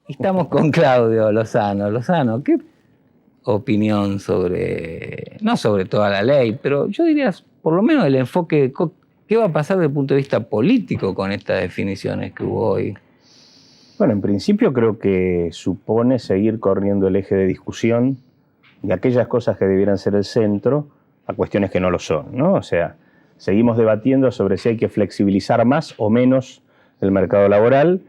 Estamos con Claudio Lozano. Lozano, ¿qué opinión sobre, no sobre toda la ley, pero yo diría por lo menos el enfoque, qué va a pasar desde el punto de vista político con estas definiciones que hubo hoy? Bueno, en principio creo que supone seguir corriendo el eje de discusión de aquellas cosas que debieran ser el centro a cuestiones que no lo son, ¿no? O sea, seguimos debatiendo sobre si hay que flexibilizar más o menos el mercado laboral,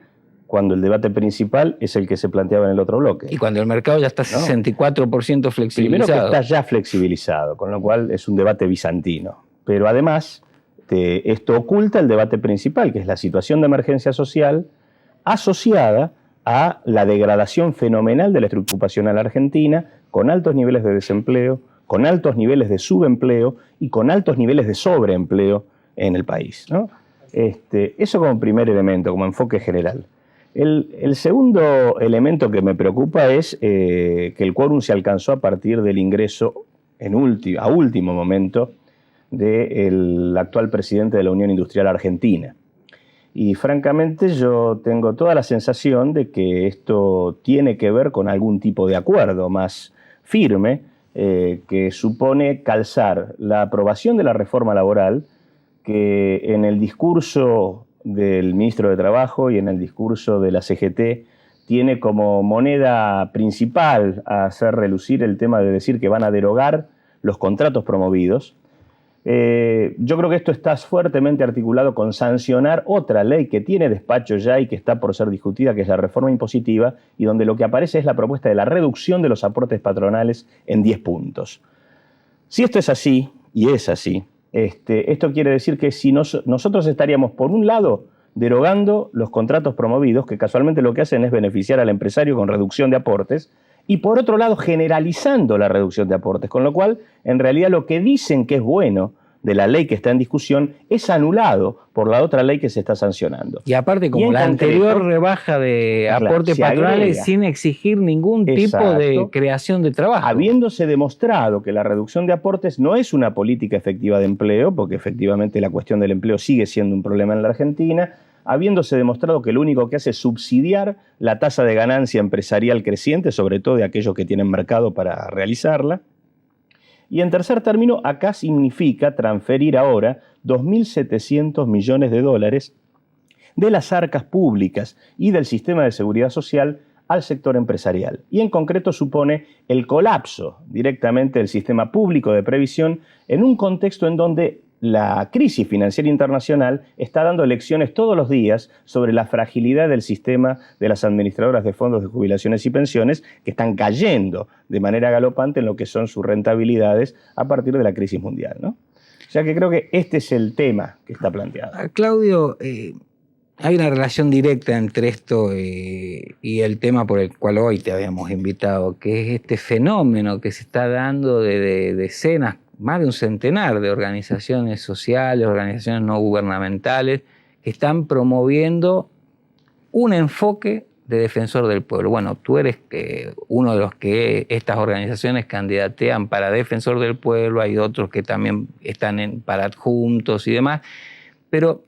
cuando el debate principal es el que se planteaba en el otro bloque. Y cuando el mercado ya está 64% flexibilizado. Primero que está ya flexibilizado, con lo cual es un debate bizantino. Pero además, esto oculta el debate principal, que es la situación de emergencia social asociada a la degradación fenomenal de la estructura ocupacional argentina, con altos niveles de desempleo, con altos niveles de subempleo y con altos niveles de sobreempleo en el país, ¿no? Eso como primer elemento, como enfoque general. El segundo elemento que me preocupa es que el quórum se alcanzó a partir del ingreso a último momento del actual presidente de la Unión Industrial Argentina. Y francamente yo tengo toda la sensación de que esto tiene que ver con algún tipo de acuerdo más firme que supone calzar la aprobación de la reforma laboral, que en el discurso del ministro de Trabajo y en el discurso de la CGT tiene como moneda principal a hacer relucir el tema de decir que van a derogar los contratos promovidos. Yo creo que esto está fuertemente articulado con sancionar otra ley que tiene despacho ya y que está por ser discutida, que es la reforma impositiva, y donde lo que aparece es la propuesta de la reducción de los aportes patronales en 10 puntos. Si esto es así, y es así, esto quiere decir que si nosotros estaríamos, por un lado, derogando los contratos promovidos, que casualmente lo que hacen es beneficiar al empresario con reducción de aportes, y por otro lado, generalizando la reducción de aportes, con lo cual, en realidad, lo que dicen que es bueno de la ley que está en discusión es anulado por la otra ley que se está sancionando. Y aparte, como la anterior rebaja de aportes patronales sin exigir ningún tipo de creación de trabajo. Habiéndose demostrado que la reducción de aportes no es una política efectiva de empleo, porque efectivamente la cuestión del empleo sigue siendo un problema en la Argentina, habiéndose demostrado que lo único que hace es subsidiar la tasa de ganancia empresarial creciente, sobre todo de aquellos que tienen mercado para realizarla. Y en tercer término, acá significa transferir ahora 2.700 millones de dólares de las arcas públicas y del sistema de seguridad social al sector empresarial. Y en concreto supone el colapso directamente del sistema público de previsión en un contexto en donde la crisis financiera internacional está dando lecciones todos los días sobre la fragilidad del sistema de las administradoras de fondos de jubilaciones y pensiones, que están cayendo de manera galopante en lo que son sus rentabilidades a partir de la crisis mundial, ¿no? O sea que creo que este es el tema que está planteado. Claudio, hay una relación directa entre esto y el tema por el cual hoy te habíamos invitado, que es este fenómeno que se está dando de decenas, más de un centenar de organizaciones sociales, organizaciones no gubernamentales, que están promoviendo un enfoque de defensor del pueblo. Bueno, tú eres uno de los que estas organizaciones candidatean para defensor del pueblo, hay otros que también están para adjuntos y demás, pero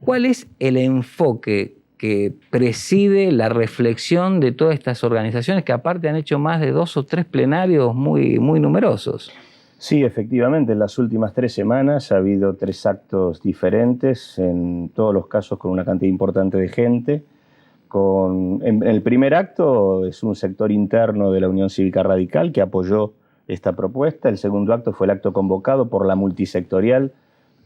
¿cuál es el enfoque que preside la reflexión de todas estas organizaciones que aparte han hecho más de 2 o 3 plenarios muy, muy numerosos? Sí, efectivamente, en las últimas 3 semanas ha habido 3 actos diferentes, en todos los casos con una cantidad importante de gente. En el primer acto es un sector interno de la Unión Cívica Radical que apoyó esta propuesta. El segundo acto fue el acto convocado por la multisectorial,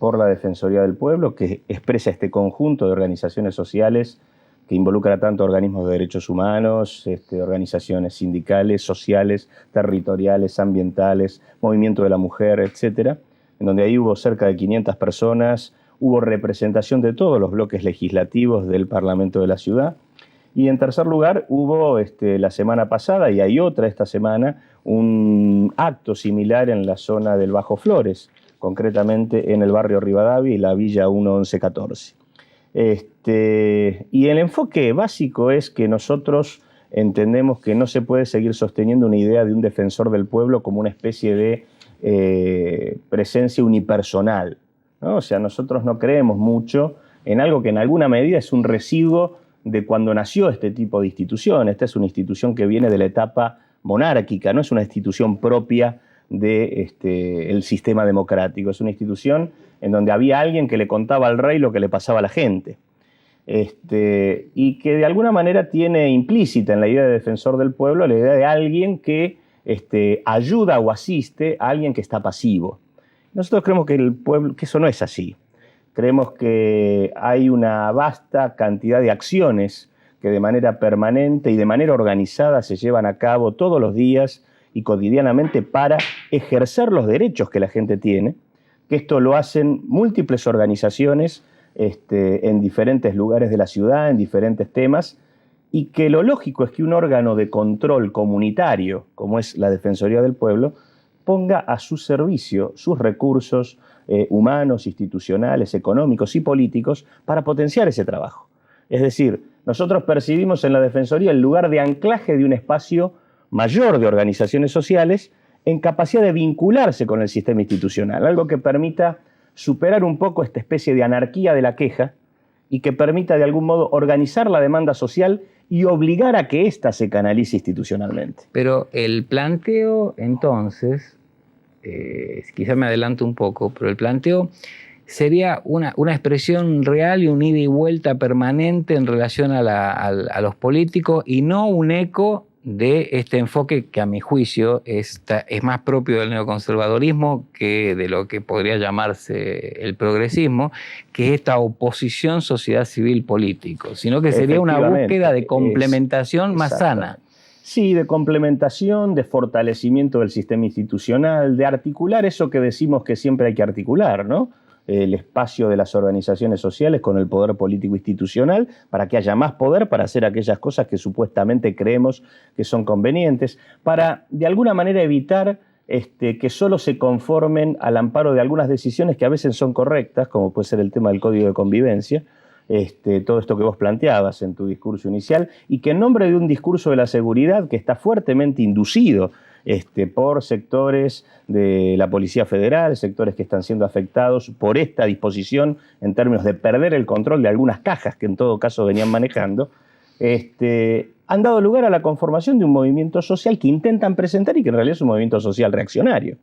por la Defensoría del Pueblo, que expresa este conjunto de organizaciones sociales que involucra tanto organismos de derechos humanos, organizaciones sindicales, sociales, territoriales, ambientales, movimiento de la mujer, etcétera, en donde ahí hubo cerca de 500 personas, hubo representación de todos los bloques legislativos del Parlamento de la ciudad. Y en tercer lugar, hubo la semana pasada, y hay otra esta semana, un acto similar en la zona del Bajo Flores, concretamente en el barrio Rivadavia y la Villa 1114. Y el enfoque básico es que nosotros entendemos que no se puede seguir sosteniendo una idea de un defensor del pueblo como una especie de presencia unipersonal, ¿no? O sea, nosotros no creemos mucho en algo que en alguna medida es un residuo de cuando nació este tipo de institución. Esta es una institución que viene de la etapa monárquica, no es una institución propia del sistema democrático, es una institución en donde había alguien que le contaba al rey lo que le pasaba a la gente. Y que de alguna manera tiene implícita en la idea de defensor del pueblo la idea de alguien que ayuda o asiste a alguien que está pasivo. Nosotros creemos que el pueblo, que eso no es así. Creemos que hay una vasta cantidad de acciones que de manera permanente y de manera organizada se llevan a cabo todos los días y cotidianamente para ejercer los derechos que la gente tiene, que esto lo hacen múltiples organizaciones en diferentes lugares de la ciudad, en diferentes temas, y que lo lógico es que un órgano de control comunitario, como es la Defensoría del Pueblo, ponga a su servicio sus recursos humanos, institucionales, económicos y políticos para potenciar ese trabajo. Es decir, nosotros percibimos en la Defensoría el lugar de anclaje de un espacio mayor de organizaciones sociales en capacidad de vincularse con el sistema institucional, algo que permita superar un poco esta especie de anarquía de la queja y que permita de algún modo organizar la demanda social y obligar a que ésta se canalice institucionalmente. Pero el planteo, entonces, quizás me adelanto un poco, pero el planteo sería una expresión real y un ida y vuelta permanente en relación a los políticos y no un eco de este enfoque que a mi juicio es más propio del neoconservadorismo que de lo que podría llamarse el progresismo, que es esta oposición sociedad civil político, sino que sería una búsqueda de complementación más sana. Sí, de complementación, de fortalecimiento del sistema institucional, de articular eso que decimos que siempre hay que articular, ¿no? El espacio de las organizaciones sociales con el poder político institucional para que haya más poder para hacer aquellas cosas que supuestamente creemos que son convenientes, para de alguna manera evitar que solo se conformen al amparo de algunas decisiones que a veces son correctas, como puede ser el tema del Código de Convivencia, todo esto que vos planteabas en tu discurso inicial, y que en nombre de un discurso de la seguridad que está fuertemente inducido por sectores de la Policía Federal, sectores que están siendo afectados por esta disposición en términos de perder el control de algunas cajas que en todo caso venían manejando, han dado lugar a la conformación de un movimiento social que intentan presentar y que en realidad es un movimiento social reaccionario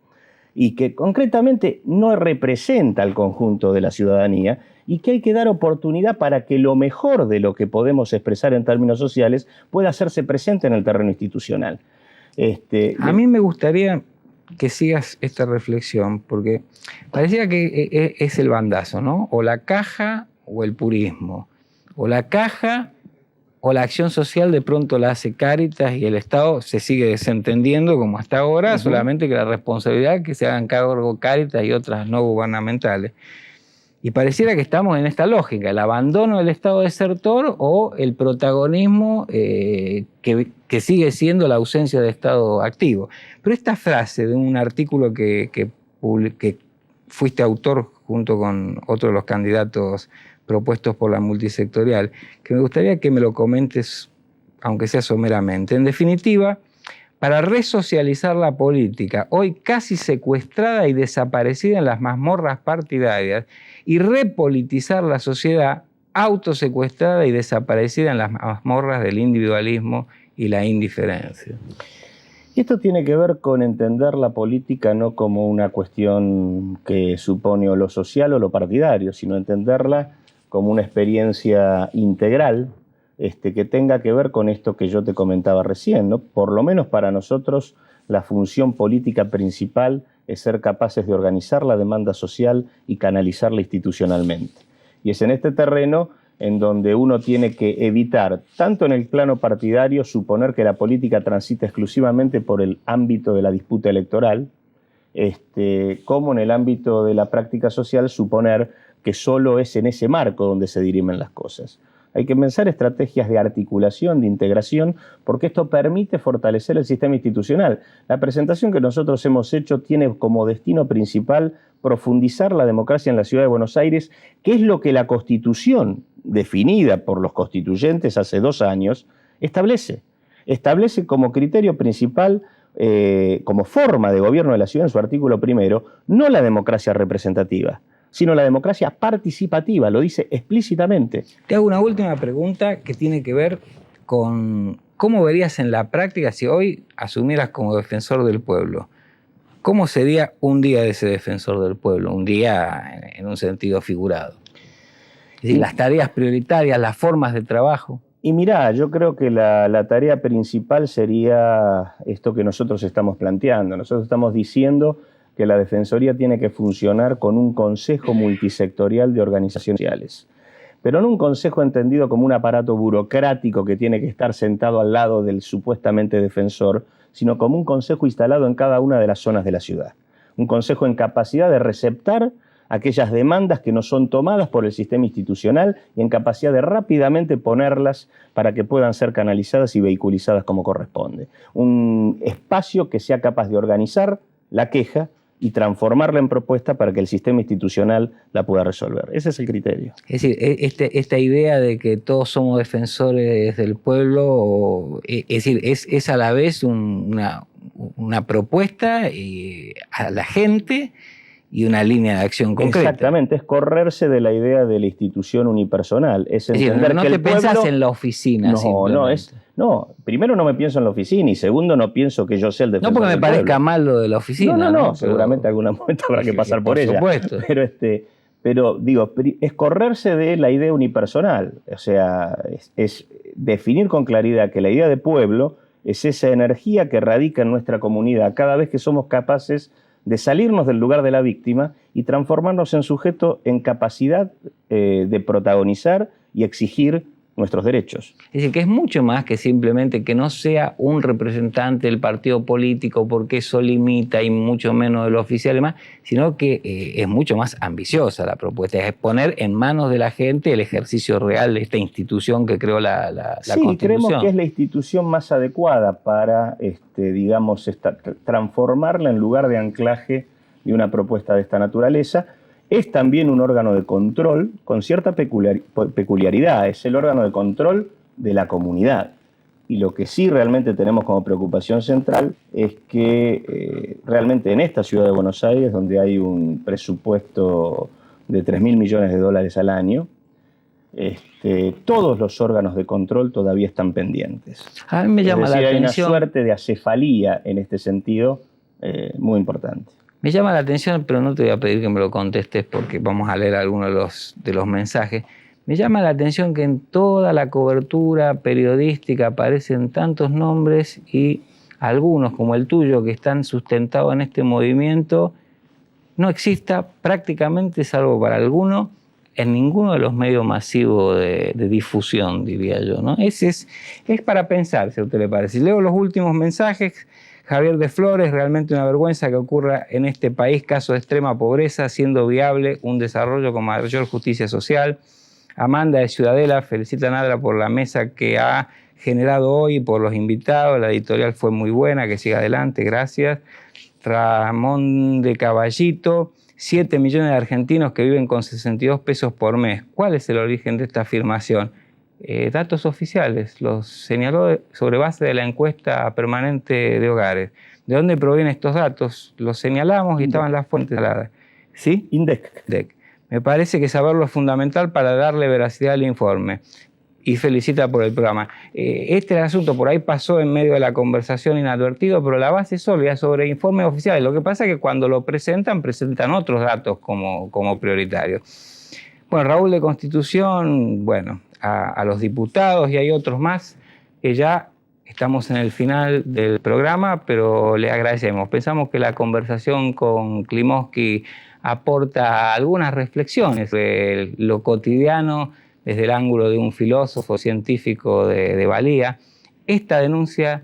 y que concretamente no representa al conjunto de la ciudadanía y que hay que dar oportunidad para que lo mejor de lo que podemos expresar en términos sociales pueda hacerse presente en el terreno institucional. A mí me gustaría que sigas esta reflexión, porque parecía que es el bandazo, ¿no? O la caja o el purismo. O la caja o la acción social de pronto la hace Cáritas y el Estado se sigue desentendiendo como hasta ahora, solamente que la responsabilidad que se hagan cargo Cáritas y otras no gubernamentales. Y pareciera que estamos en esta lógica, el abandono del Estado desertor o el protagonismo que sigue siendo la ausencia de Estado activo. Pero esta frase de un artículo que fuiste autor junto con otro de los candidatos propuestos por la multisectorial, que me gustaría que me lo comentes, aunque sea someramente. En definitiva, para resocializar la política, hoy casi secuestrada y desaparecida en las mazmorras partidarias, y repolitizar la sociedad autosecuestrada y desaparecida en las mazmorras del individualismo y la indiferencia. Y esto tiene que ver con entender la política no como una cuestión que supone o lo social o lo partidario, sino entenderla como una experiencia integral que tenga que ver con esto que yo te comentaba recién, ¿no? Por lo menos para nosotros la función política principal es ser capaces de organizar la demanda social y canalizarla institucionalmente. Y es en este terreno en donde uno tiene que evitar, tanto en el plano partidario, suponer que la política transita exclusivamente por el ámbito de la disputa electoral, como en el ámbito de la práctica social, suponer que solo es en ese marco donde se dirimen las cosas. Hay que pensar estrategias de articulación, de integración, porque esto permite fortalecer el sistema institucional. La presentación que nosotros hemos hecho tiene como destino principal profundizar la democracia en la Ciudad de Buenos Aires, que es lo que la Constitución, definida por los constituyentes hace 2 años, establece. Establece como criterio principal, como forma de gobierno de la ciudad en su artículo 1, no la democracia representativa. sino la democracia participativa, lo dice explícitamente. Te hago una última pregunta que tiene que ver con cómo verías en la práctica si hoy asumieras como defensor del pueblo. ¿Cómo sería un día de ese defensor del pueblo? Un día en un sentido figurado. Es decir, las tareas prioritarias, las formas de trabajo. Y mirá, yo creo que la tarea principal sería esto que nosotros estamos planteando. Nosotros estamos diciendo que la Defensoría tiene que funcionar con un consejo multisectorial de organizaciones sociales. Pero no un consejo entendido como un aparato burocrático que tiene que estar sentado al lado del supuestamente defensor, sino como un consejo instalado en cada una de las zonas de la ciudad. Un consejo en capacidad de receptar aquellas demandas que no son tomadas por el sistema institucional y en capacidad de rápidamente ponerlas para que puedan ser canalizadas y vehiculizadas como corresponde. Un espacio que sea capaz de organizar la queja y transformarla en propuesta para que el sistema institucional la pueda resolver. Ese es el criterio. Es decir, esta idea de que todos somos defensores del pueblo, es decir, es a la vez una propuesta a la gente y una línea de acción concreta. Exactamente, es correrse de la idea de la institución unipersonal. Es entender decir, no que te el pueblo... pensás en la oficina. No, primero no me pienso en la oficina y segundo no pienso que yo sea el defensor. No porque me parezca mal lo de la oficina. No, seguramente algún momento habrá que pasar por ella. Supuesto. Pero digo, es correrse de la idea unipersonal. O sea, es definir con claridad que la idea de pueblo es esa energía que radica en nuestra comunidad cada vez que somos capaces de salirnos del lugar de la víctima y transformarnos en sujeto en capacidad de protagonizar y exigir nuestros derechos. Es decir, que es mucho más que simplemente que no sea un representante del partido político porque eso limita y mucho menos del oficial y demás, sino que es mucho más ambiciosa la propuesta, es poner en manos de la gente el ejercicio real de esta institución que creó la Constitución. Creemos que es la institución más adecuada para, transformarla en lugar de anclaje de una propuesta de esta naturaleza. Es también un órgano de control con cierta peculiaridad, es el órgano de control de la comunidad. Y lo que sí realmente tenemos como preocupación central es que realmente en esta ciudad de Buenos Aires, donde hay un presupuesto de 3.000 millones de dólares al año, todos los órganos de control todavía están pendientes. A mí me llama la atención. Hay una suerte de acefalía en este sentido muy importante. Me llama la atención, pero no te voy a pedir que me lo contestes porque vamos a leer algunos de los mensajes. Me llama la atención que en toda la cobertura periodística aparecen tantos nombres y algunos, como el tuyo, que están sustentados en este movimiento, no exista prácticamente, salvo para algunos, en ninguno de los medios masivos de difusión, diría yo, ¿no? Es para pensar, si a usted le parece. Leo los últimos mensajes. Javier de Flores, realmente una vergüenza que ocurra en este país caso de extrema pobreza, siendo viable un desarrollo con mayor justicia social. Amanda de Ciudadela felicita a Nadra por la mesa que ha generado hoy y por los invitados. La editorial fue muy buena, que siga adelante, gracias. Ramón de Caballito, 7 millones de argentinos que viven con 62 pesos por mes. ¿Cuál es el origen de esta afirmación? Datos oficiales, los señaló sobre base de la encuesta permanente de hogares. ¿De dónde provienen estos datos? Los señalamos y estaban las fuentes aladas. ¿Sí? INDEC. Me parece que saberlo es fundamental para darle veracidad al informe. Y felicita por el programa. Este es el asunto, por ahí pasó en medio de la conversación inadvertido, pero la base es sólida sobre informes oficiales. Lo que pasa es que cuando lo presentan otros datos como prioritarios. Bueno, Raúl de Constitución, bueno, a los diputados y hay otros más que ya estamos en el final del programa, pero le agradecemos. Pensamos que la conversación con Klimovsky aporta algunas reflexiones sobre lo cotidiano desde el ángulo de un filósofo científico de valía. Esta denuncia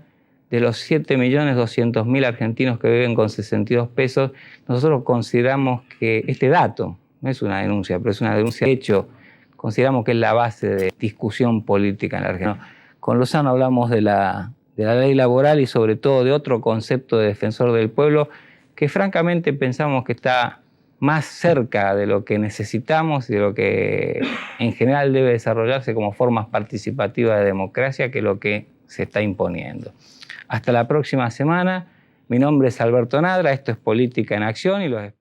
de los 7.200.000 argentinos que viven con 62 pesos, nosotros consideramos que este dato, no es una denuncia, pero es una denuncia de hecho, consideramos que es la base de discusión política en la Argentina. Con Lozano hablamos de la ley laboral y sobre todo de otro concepto de defensor del pueblo que francamente pensamos que está más cerca de lo que necesitamos y de lo que en general debe desarrollarse como formas participativas de democracia que lo que se está imponiendo. Hasta la próxima semana. Mi nombre es Alberto Nadra, esto es Política en Acción y los espero.